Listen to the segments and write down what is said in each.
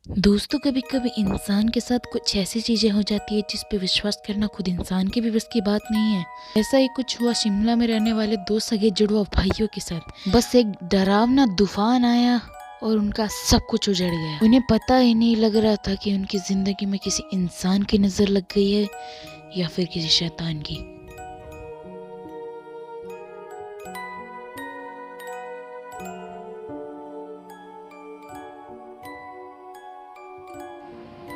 दोस्तों, कभी कभी इंसान के साथ कुछ ऐसी चीजें हो जाती है जिस पे विश्वास करना खुद इंसान के भी बस की बात नहीं है। ऐसा ही कुछ हुआ शिमला में रहने वाले दो सगे जुड़वा भाइयों के साथ। बस एक डरावना तूफान आया और उनका सब कुछ उजड़ गया। उन्हें पता ही नहीं लग रहा था कि उनकी जिंदगी में किसी इंसान की नजर लग गई है या फिर किसी शैतान की।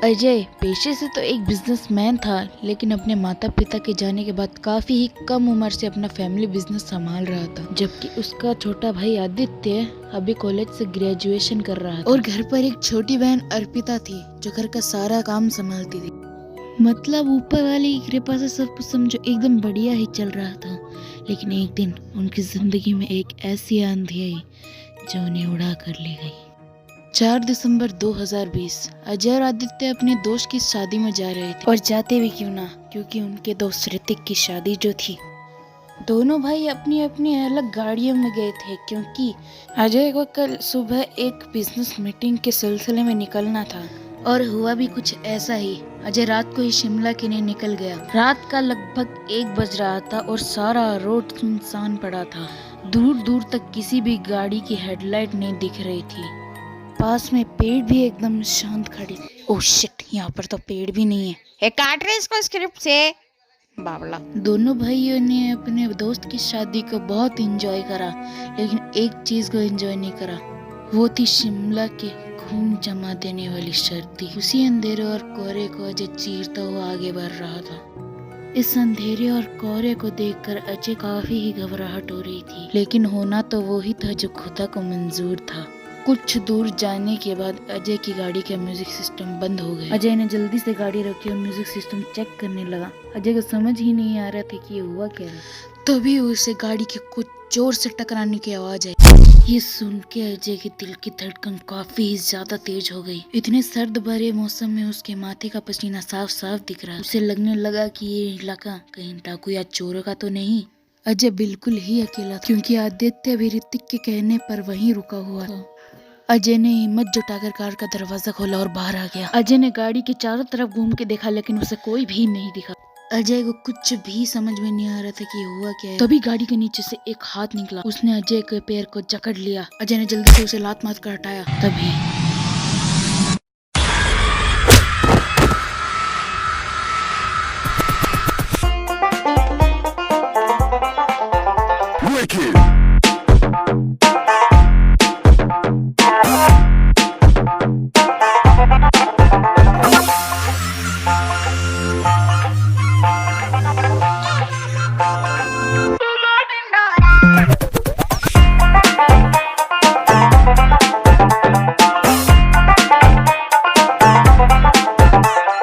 अजय पेशे से तो एक बिजनेसमैन था, लेकिन अपने माता पिता के जाने के बाद काफी ही कम उम्र से अपना फैमिली बिजनेस संभाल रहा था, जबकि उसका छोटा भाई आदित्य अभी कॉलेज से ग्रेजुएशन कर रहा था और घर पर एक छोटी बहन अर्पिता थी जो घर का सारा काम संभालती थी। मतलब ऊपर वाले की कृपा से सब कुछ समझो एकदम बढ़िया ही चल रहा था। लेकिन एक दिन उनकी जिंदगी में एक ऐसी आंधी आई जो उन्हें उड़ा कर ले गई। 4 दिसंबर 2020 अजय और आदित्य अपने दोस्त की शादी में जा रहे थे, और जाते भी क्यों ना, क्योंकि उनके दोस्त ऋतिक की शादी जो थी। दोनों भाई अपनी अपनी अलग गाड़ियों में गए थे, क्योंकि अजय को कल सुबह एक बिजनेस मीटिंग के सिलसिले में निकलना था। और हुआ भी कुछ ऐसा ही। अजय रात को ही शिमला के लिए निकल गया। रात का लगभग 1 बज रहा था और सारा रोड सुनसान पड़ा था। दूर दूर तक किसी भी गाड़ी की हेडलाइट नहीं दिख रही थी। पास में पेड़ भी एकदम शांत खड़े। ओह शिट, यहाँ पर तो पेड़ भी नहीं है। काट रहे इसको स्क्रिप्ट से बावला। दोनों भाइयों ने अपने दोस्त की शादी को बहुत एंजॉय करा, लेकिन एक चीज को एंजॉय नहीं करा। वो थी शिमला के खून जमा देने वाली सर्दी। उसी अंधेरे और कोहरे को अजय चीरता हुआ आगे बढ़ रहा था। इस अंधेरे और कोहरे को देखकर अजय काफी ही घबराहट हो रही थी, लेकिन होना तो वो ही था जो खुदा को मंजूर था। कुछ दूर जाने के बाद अजय की गाड़ी का म्यूजिक सिस्टम बंद हो गया। अजय ने जल्दी से गाड़ी रखी और म्यूजिक सिस्टम चेक करने लगा। अजय को समझ ही नहीं आ रहा था कि ये हुआ क्या है। तभी उसे गाड़ी के कुछ जोर से टकराने की आवाज आई। ये सुन के अजय के दिल की धड़कन काफी ज्यादा तेज हो गई। इतने सर्द भरे मौसम में उसके माथे का पसीना साफ साफ दिख रहा। उसे लगने लगा कि ये इलाका कहीं डाकू या चोरों का तो नहीं। अजय बिल्कुल ही अकेला था, क्योंकि आदित्य भी ऋतिक के कहने पर वहीं रुका हुआ था। अजय ने हिम्मत जुटाकर कार का दरवाजा खोला और बाहर आ गया। अजय ने गाड़ी के चारों तरफ घूम के देखा, लेकिन उसे कोई भी नहीं दिखा। अजय को कुछ भी समझ में नहीं आ रहा था कि हुआ क्या है। तभी गाड़ी के नीचे से एक हाथ निकला। उसने अजय के पैर को जकड़ लिया। अजय ने जल्दी से उसे लात मार कर हटाया। तभी